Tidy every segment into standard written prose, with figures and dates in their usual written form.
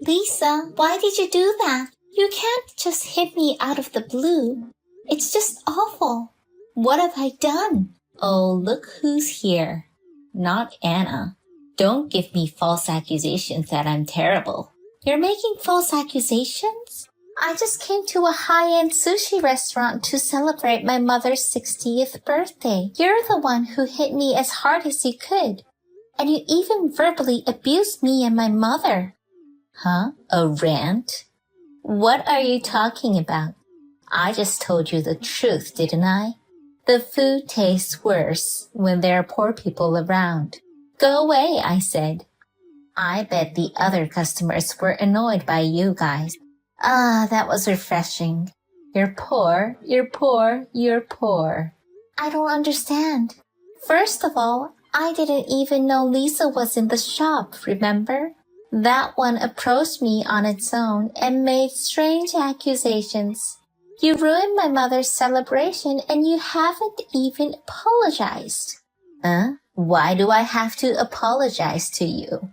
Lisa, why did you do that? You can't just hit me out of the blue. It's just awful. What have I done? Oh, look who's here. Not Anna. Don't give me false accusations that I'm terrible. You're making false accusations? I just came to a high-end sushi restaurant to celebrate my mother's 60th birthday. You're the one who hit me as hard as you could. And you even verbally abused me and my mother. Huh? A rant? What are you talking about? I just told you the truth, didn't I? The food tastes worse when there are poor people around. Go away, I said. I bet the other customers were annoyed by you guys. Ah, that was refreshing. You're poor, you're poor, you're poor. I don't understand. First of all, I didn't even know Lisa was in the shop, remember? That one approached me on its own and made strange accusations. You ruined my mother's celebration and you haven't even apologized. Why do I have to apologize to you?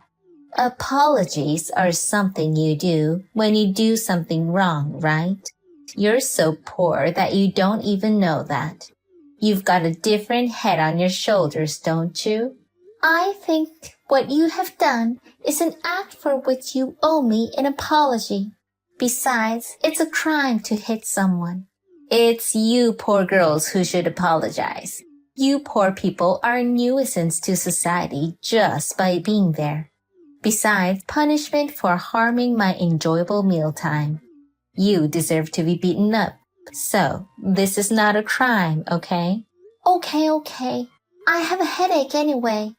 Apologies are something you do when you do something wrong, right? You're so poor that you don't even know that. You've got a different head on your shoulders, don't you? I think what you have done is an act for which you owe me an apology. Besides, it's a crime to hit someone. It's you poor girls who should apologize. You poor people are a nuisance to society just by being there. Besides, punishment for harming my enjoyable mealtime. You deserve to be beaten up. So, this is not a crime, okay? Okay. I have a headache anyway.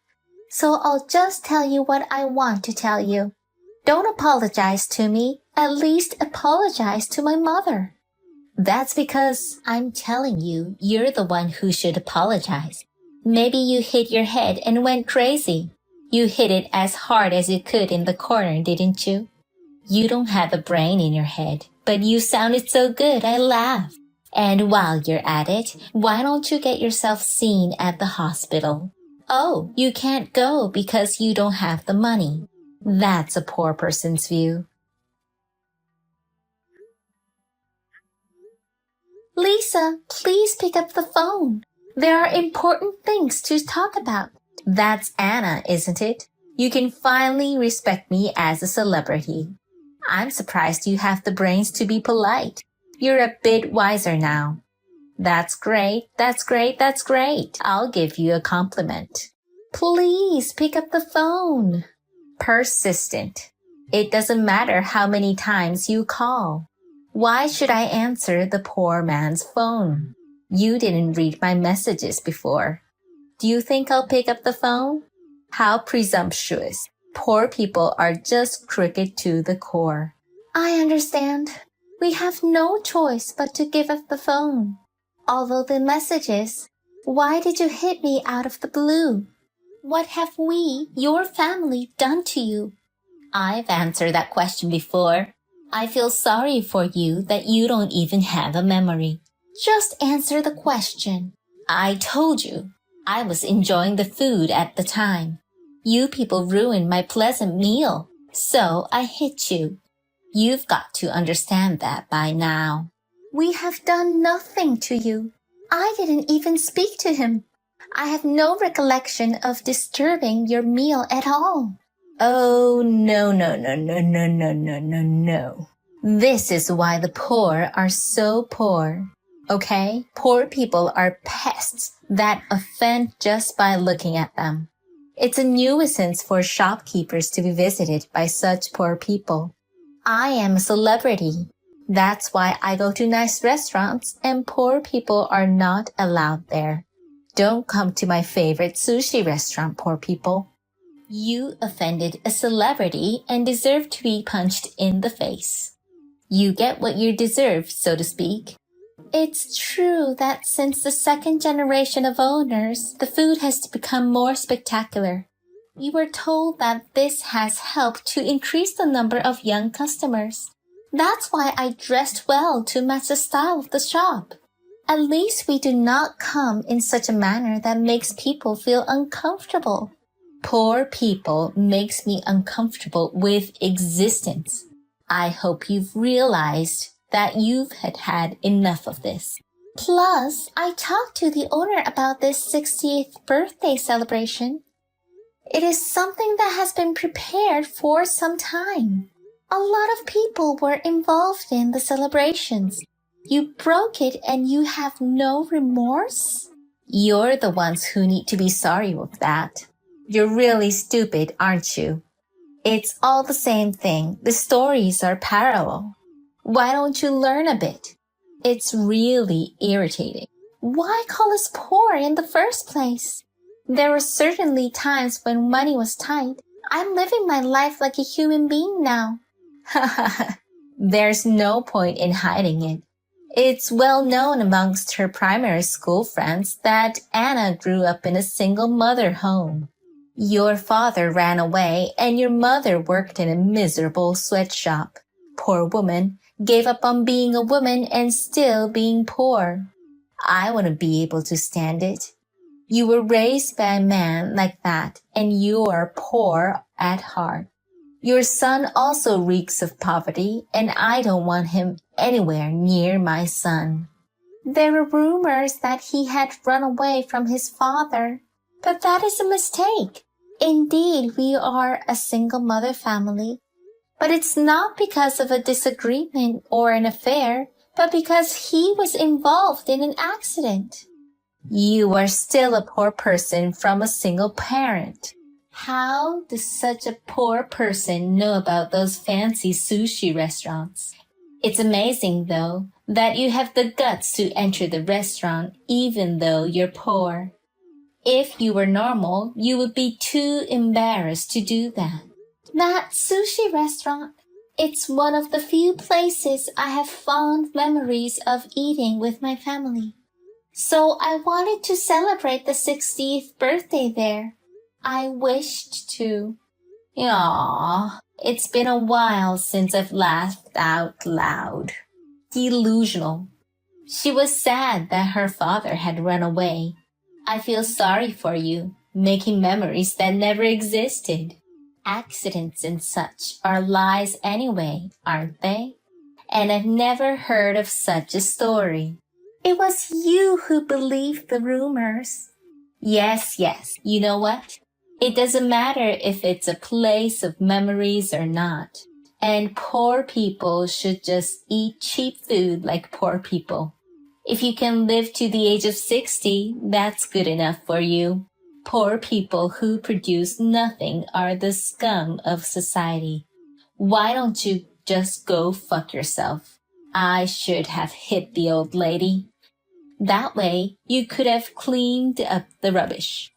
So I'll just tell you what I want to tell you. Don't apologize to me. At least apologize to my mother. That's because I'm telling you, you're the one who should apologize. Maybe you hit your head and went crazy. You hit it as hard as you could in the corner, didn't you? You don't have a brain in your head, but you sounded so good I laughed. And while you're at it, why don't you get yourself seen at the hospital? Oh, you can't go because you don't have the money. That's a poor person's view. Lisa, please pick up the phone. There are important things to talk about. That's Anna, isn't it? You can finally respect me as a celebrity. I'm surprised you have the brains to be polite. You're a bit wiser now. That's great. I'll give you a compliment. Please pick up the phone. Persistent. It doesn't matter how many times you call. Why should I answer the poor man's phone? You didn't read my messages before. Do you think I'll pick up the phone? How presumptuous. Poor people are just crooked to the core. I understand. We have no choice but to give up the phone. Although the message is, why did you hit me out of the blue? What have we, your family, done to you? I've answered that question before. I feel sorry for you that you don't even have a memory. Just answer the question. I told you. I was enjoying the food at the time. You people ruined my pleasant meal, so I hit you. You've got to understand that by now. We have done nothing to you. I didn't even speak to him. I have no recollection of disturbing your meal at all. Oh, no. This is why the poor are so poor. Okay? Poor people are pests that offend just by looking at them. It's a nuisance for shopkeepers to be visited by such poor people. I am a celebrity. That's why I go to nice restaurants and poor people are not allowed there. Don't come to my favorite sushi restaurant, poor people. You offended a celebrity and deserve to be punched in the face. You get what you deserve, so to speak. It's true that since the second generation of owners, the food has become more spectacular. We were told that this has helped to increase the number of young customers. That's why I dressed well to match the style of the shop. At least we do not come in such a manner that makes people feel uncomfortable. Poor people makes me uncomfortable with existence. I hope you've realized that you've had enough of this. Plus, I talked to the owner about this 60th birthday celebration. It is something that has been prepared for some time. A lot of people were involved in the celebrations. You broke it and you have no remorse? You're the ones who need to be sorry with that. You're really stupid, aren't you? It's all the same thing. The stories are parallel. Why don't you learn a bit? It's really irritating. Why call us poor in the first place? There were certainly times when money was tight. I'm living my life like a human being now. There's no point in hiding it. It's well known amongst her primary school friends that Anna grew up in a single mother home. Your father ran away and your mother worked in a miserable sweatshop. Poor woman, gave up on being a woman and still being poor. I wouldn't be able to stand it. You were raised by a man like that and you are poor at heart. Your son also reeks of poverty and I don't want him anywhere near my son. There were rumors that he had run away from his father, but that is a mistake. Indeed, we are a single mother family, but it's not because of a disagreement or an affair, but because he was involved in an accident. You are still a poor person from a single parent. How does such a poor person know about those fancy sushi restaurants? It's amazing, though, that you have the guts to enter the restaurant even though you're poor. If you were normal, you would be too embarrassed to do that. That sushi restaurant, it's one of the few places I have fond memories of eating with my family. So I wanted to celebrate the 60th birthday there. I wished to. Aww, it's been a while since I've laughed out loud. Delusional. She was sad that her father had run away. I feel sorry for you, making memories that never existed. Accidents and such are lies anyway, aren't they? And I've never heard of such a story. It was you who believed the rumors. Yes. You know what? It doesn't matter if it's a place of memories or not. And poor people should just eat cheap food like poor people. If you can live to the age of 60, that's good enough for you. Poor people who produce nothing are the scum of society. Why don't you just go fuck yourself? I should have hit the old lady. That way, you could have cleaned up the rubbish.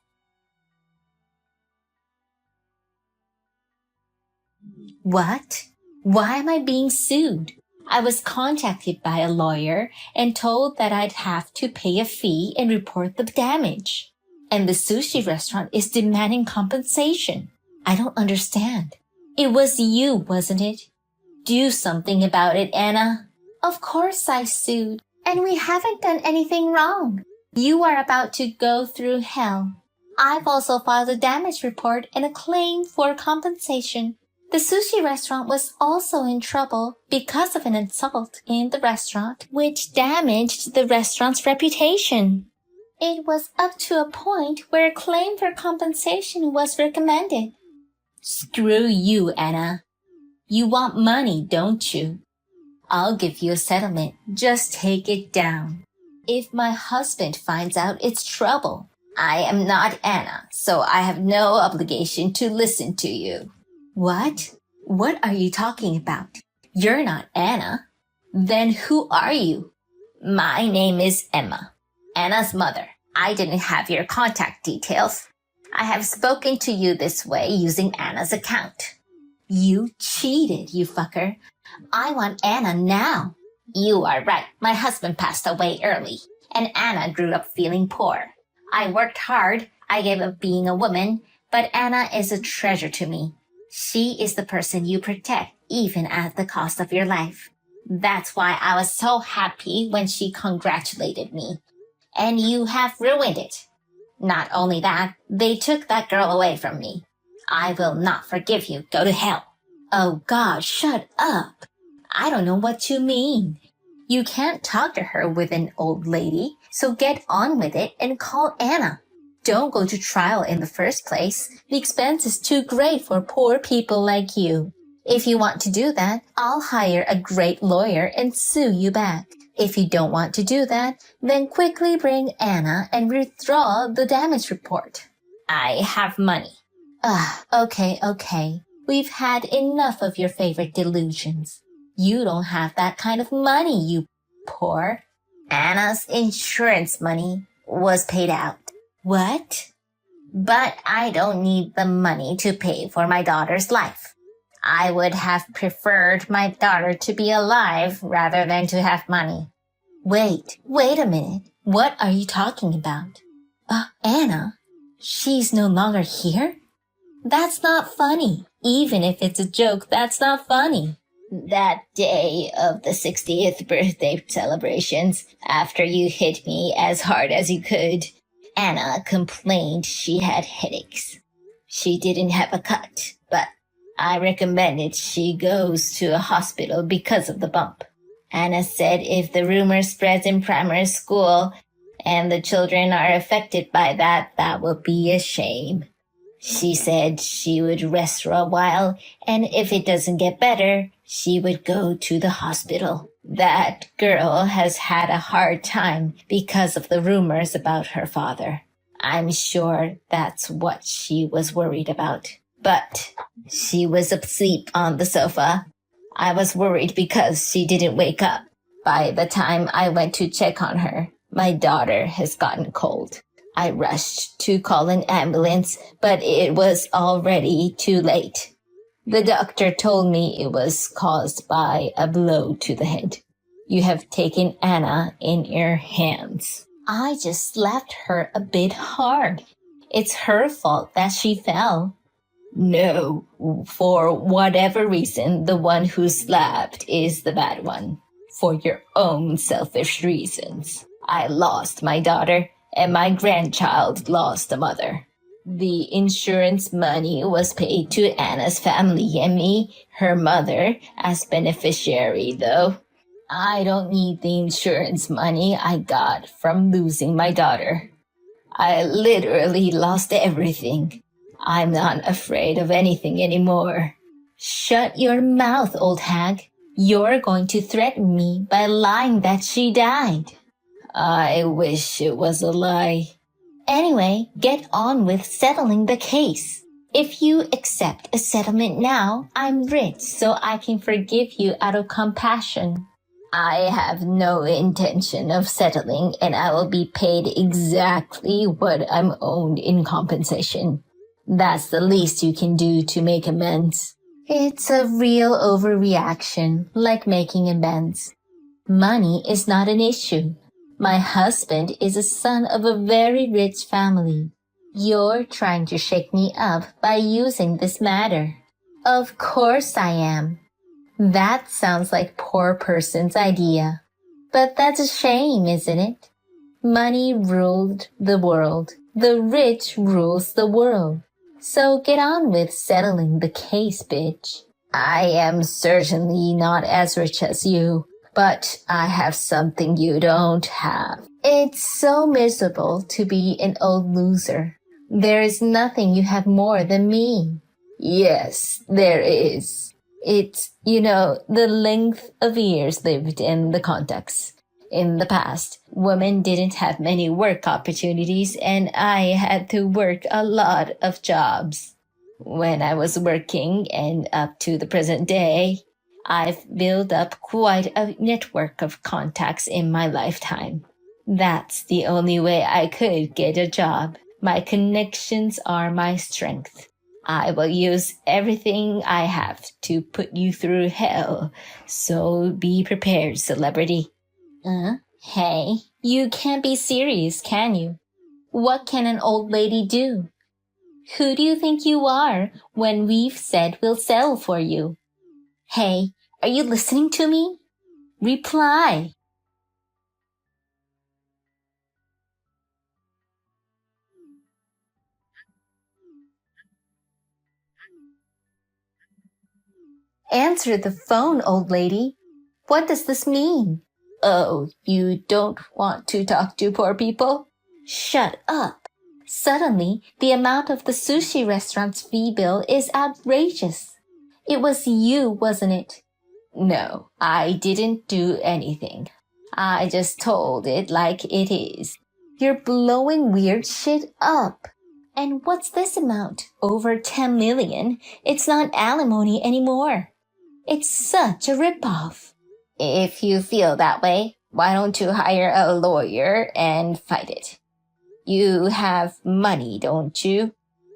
What? Why am I being sued? I was contacted by a lawyer and told that I'd have to pay a fee and report the damage. And the sushi restaurant is demanding compensation. I don't understand. It was you, wasn't it? Do something about it, Anna. Of course I sued, and we haven't done anything wrong. You are about to go through hell. I've also filed a damage report and a claim for compensation. The sushi restaurant was also in trouble because of an insult in the restaurant, which damaged the restaurant's reputation. It was up to a point where a claim for compensation was recommended. Screw you, Anna. You want money, don't you? I'll give you a settlement. Just take it down. If my husband finds out, it's trouble. I am not Anna, so I have no obligation to listen to you. What? What are you talking about? You're not Anna. Then who are you? My name is Emma, Anna's mother. I didn't have your contact details. I have spoken to you this way using Anna's account. You cheated, you fucker. I want Anna now. You are right. My husband passed away early, and Anna grew up feeling poor. I worked hard. I gave up being a woman, but Anna is a treasure to me. She is the person you protect, even at the cost of your life. That's why I was so happy when she congratulated me. And you have ruined it. Not only that, they took that girl away from me. I will not forgive you. Go to hell. Oh God, shut up. I don't know what you mean. You can't talk to her with an old lady, so get on with it and call Anna. Don't go to trial in the first place. The expense is too great for poor people like you. If you want to do that, I'll hire a great lawyer and sue you back. If you don't want to do that, then quickly bring Anna and withdraw the damage report. I have money. Okay. We've had enough of your favorite delusions. You don't have that kind of money, you poor. Anna's insurance money was paid out. What? But I don't need the money to pay for my daughter's life. I would have preferred my daughter to be alive rather than to have money. Wait a minute. What are you talking about? Anna? She's no longer here? That's not funny. Even if it's a joke, that's not funny. That day of the 60th birthday celebrations, after you hit me as hard as you could, Anna complained she had headaches. She didn't have a cut, but I recommended she goes to a hospital because of the bump. Anna said if the rumor spreads in primary school and the children are affected by that, that would be a shame. She said she would rest for a while, and if it doesn't get better, she would go to the hospital. That girl has had a hard time because of the rumors about her father. I'm sure that's what she was worried about. But she was asleep on the sofa. I was worried because she didn't wake up. By the time I went to check on her, my daughter has gotten cold. I rushed to call an ambulance, but it was already too late. The doctor told me it was caused by a blow to the head. You have taken Anna in your hands. I just slapped her a bit hard. It's her fault that she fell. No, for whatever reason, the one who slapped is the bad one. For your own selfish reasons. I lost my daughter, and my grandchild lost a mother. The insurance money was paid to Anna's family and me, her mother, as beneficiary, though. I don't need the insurance money I got from losing my daughter. I literally lost everything. I'm not afraid of anything anymore. Shut your mouth, old hag. You're going to threaten me by lying that she died. I wish it was a lie. Anyway, get on with settling the case. If you accept a settlement now, I'm rich, so I can forgive you out of compassion. I have no intention of settling, and I will be paid exactly what I'm owed in compensation. That's the least you can do to make amends. It's a real overreaction, like making amends. Money is not an issue. My husband is a son of a very rich family. You're trying to shake me up by using this matter. Of course I am. That sounds like poor person's idea. But that's a shame, isn't it? Money ruled the world. The rich rules the world. So get on with settling the case, bitch. I am certainly not as rich as you, but I have something you don't have. It's so miserable to be an old loser. There is nothing you have more than me. Yes, there is. It's, the length of years lived in the context. In the past, women didn't have many work opportunities, and I had to work a lot of jobs. When I was working and up to the present day, I've built up quite a network of contacts in my lifetime. That's the only way I could get a job. My connections are my strength. I will use everything I have to put you through hell, so be prepared, celebrity. Hey, you can't be serious, can you? What can an old lady do? Who do you think you are when we've said we'll settle for you? Hey, are you listening to me? Reply. Answer the phone, old lady. What does this mean? Oh, you don't want to talk to poor people? Shut up. Suddenly, the amount of the sushi restaurant's fee bill is outrageous. It was you, wasn't it? No, I didn't do anything. I just told it like it is. You're blowing weird shit up. And what's this amount? Over 10 million? It's not alimony anymore. It's such a ripoff. If you feel that way, why don't you hire a lawyer and fight it? You have money, don't you?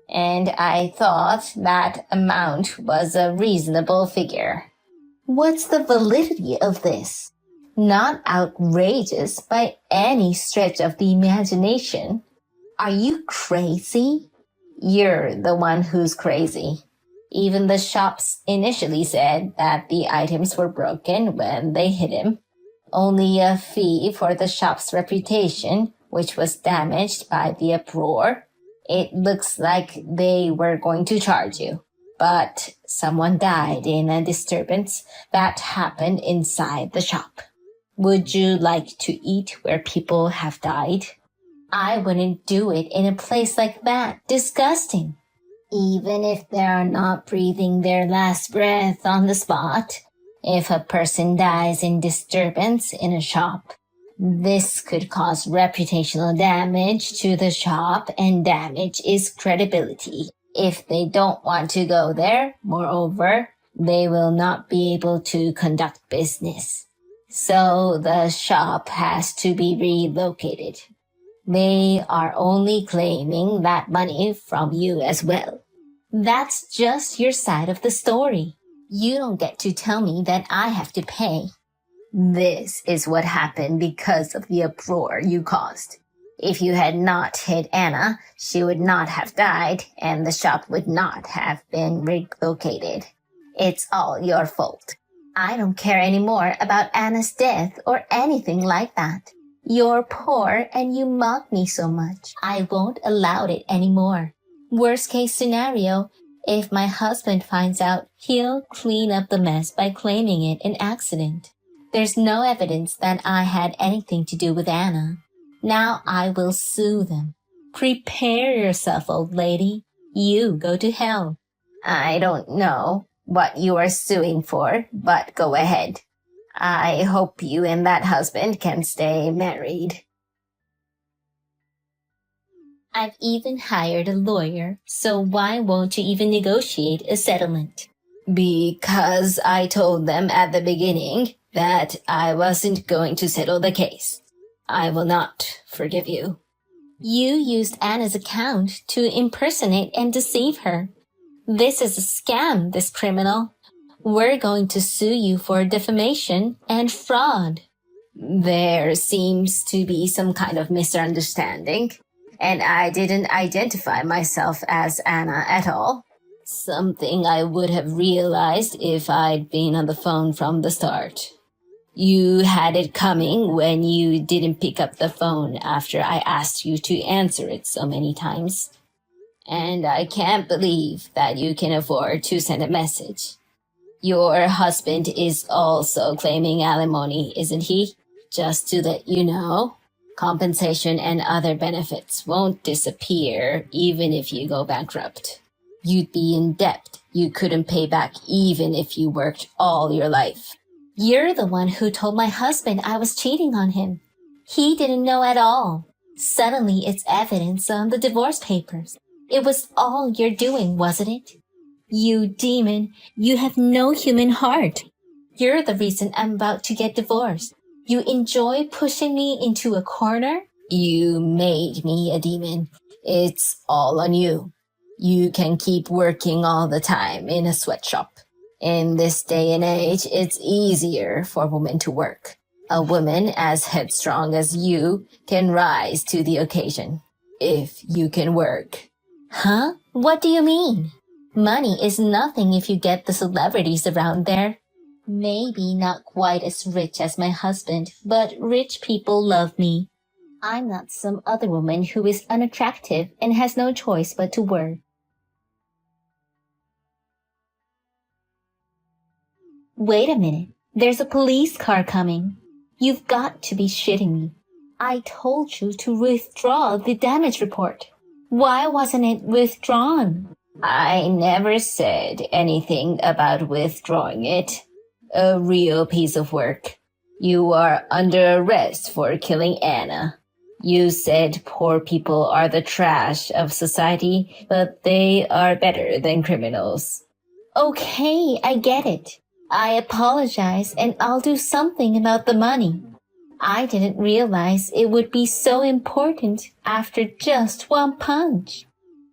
And I thought that amount was a reasonable figure. What's the validity of this? Not outrageous by any stretch of the imagination. Are you crazy? You're the one who's crazy. Even the shops initially said that the items were broken when they hit him. Only a fee for the shop's reputation, which was damaged by the uproar. It looks like they were going to charge you. But someone died in a disturbance that happened inside the shop. Would you like to eat where people have died? I wouldn't do it in a place like that. Disgusting. Even if they're not breathing their last breath on the spot, if a person dies in disturbance in a shop, this could cause reputational damage to the shop, and damage is credibility. If they don't want to go there, moreover, they will not be able to conduct business. So the shop has to be relocated. They are only claiming that money from you as well. That's just your side of the story. You don't get to tell me that I have to pay. This is what happened because of the uproar you caused. If you had not hit Anna, she would not have died and the shop would not have been relocated. It's all your fault. I don't care anymore about Anna's death or anything like that. You're poor and you mock me so much. I won't allow it anymore. Worst case scenario, if my husband finds out, he'll clean up the mess by claiming it an accident. There's no evidence that I had anything to do with Anna. Now I will sue them. Prepare yourself, old lady. You go to hell. I don't know what you are suing for, but go ahead. I hope you and that husband can stay married. I've even hired a lawyer, so why won't you even negotiate a settlement? Because I told them at the beginning that I wasn't going to settle the case. I will not forgive you. You used Anna's account to impersonate and deceive her. This is a scam, this criminal. We're going to sue you for defamation and fraud. There seems to be some kind of misunderstanding, and I didn't identify myself as Anna at all. Something I would have realized if I'd been on the phone from the start. You had it coming when you didn't pick up the phone after I asked you to answer it so many times. And I can't believe that you can afford to send a message. Your husband is also claiming alimony, isn't he? Just to let you know, compensation and other benefits won't disappear even if you go bankrupt. You'd be in debt you couldn't pay back even if you worked all your life. You're the one who told my husband I was cheating on him. He didn't know at all. Suddenly it's evidence on the divorce papers. It was all your doing, wasn't it? You demon, you have no human heart. You're the reason I'm about to get divorced. You enjoy pushing me into a corner? You made me a demon. It's all on you. You can keep working all the time in a sweatshop. In this day and age, it's easier for women to work. A woman as headstrong as you can rise to the occasion. If you can work. Huh? What do you mean? Money is nothing if you get the celebrities around there. Maybe not quite as rich as my husband, but rich people love me. I'm not some other woman who is unattractive and has no choice but to work. Wait a minute. There's a police car coming. You've got to be shitting me. I told you to withdraw the damage report. Why wasn't it withdrawn? I never said anything about withdrawing it. A real piece of work. You are under arrest for killing Anna. You said poor people are the trash of society, but they are better than criminals. Okay, I get it. I apologize and I'll do something about the money. I didn't realize it would be so important after just one punch.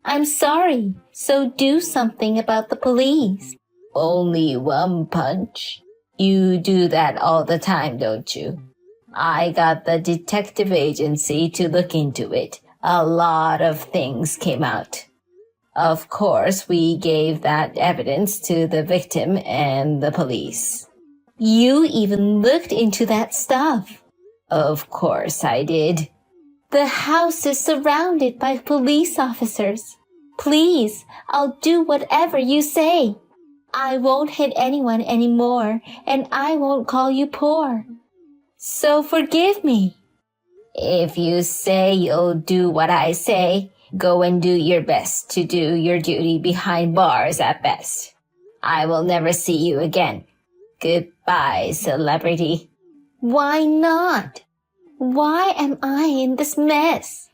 I'm sorry, so do something about the police. Only one punch? You do that all the time, don't you? I got the detective agency to look into it. A lot of things came out. Of course, we gave that evidence to the victim and the police. You even looked into that stuff. Of course I did. The house is surrounded by police officers. Please, I'll do whatever you say. I won't hit anyone anymore, and I won't call you poor. So forgive me. If you say you'll do what I say, go and do your best to do your duty behind bars at best. I will never see you again. Goodbye, celebrity. Why not? Why am I in this mess?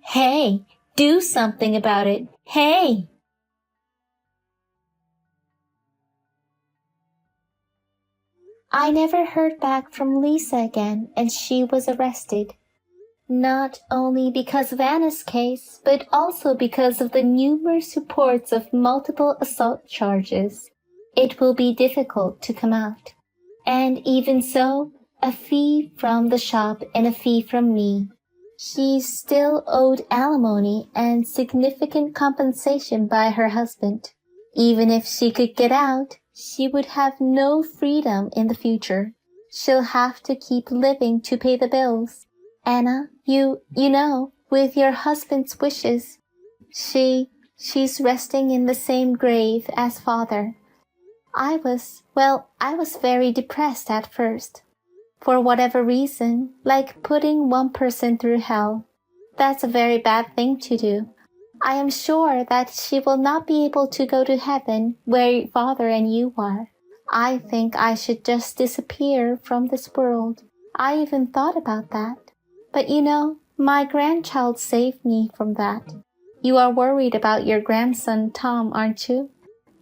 Hey, do something about it. Hey! I never heard back from Lisa again, and she was arrested. Not only because of Anna's case, but also because of the numerous reports of multiple assault charges. It will be difficult to come out. And even so, a fee from the shop and a fee from me. She still owed alimony and significant compensation by her husband. Even if she could get out, she would have no freedom in the future. She'll have to keep living to pay the bills. Anna, you know, with your husband's wishes, she's resting in the same grave as father. I was very depressed at first. For whatever reason, like putting one person through hell. That's a very bad thing to do. I am sure that she will not be able to go to heaven where father and you are. I think I should just disappear from this world. I even thought about that. But you know, my grandchild saved me from that. You are worried about your grandson Tom, aren't you?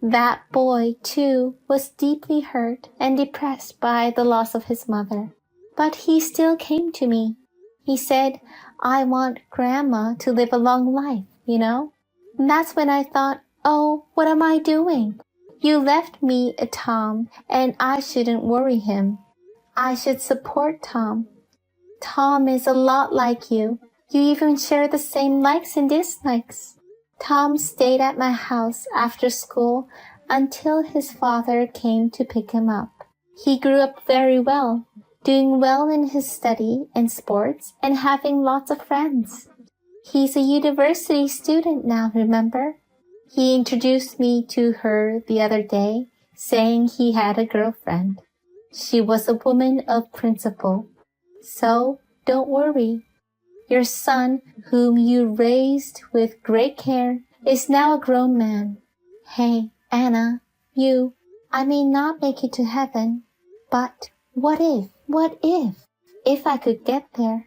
That boy, too, was deeply hurt and depressed by the loss of his mother. But he still came to me. He said, I want Grandma to live a long life, you know? And that's when I thought, oh, what am I doing? You left me a Tom, and I shouldn't worry him. I should support Tom. Tom is a lot like you. You even share the same likes and dislikes. Tom stayed at my house after school until his father came to pick him up. He grew up very well, doing well in his study and sports and having lots of friends. He's a university student now, remember? He introduced me to her the other day, saying he had a girlfriend. She was a woman of principle. So, don't worry. Your son, whom you raised with great care, is now a grown man. Hey, Anna, I may not make it to heaven, but what if I could get there?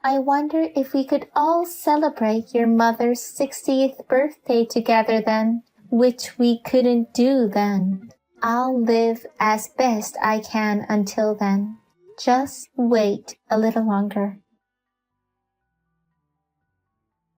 I wonder if we could all celebrate your mother's 60th birthday together then, which we couldn't do then. I'll live as best I can until then. Just wait a little longer.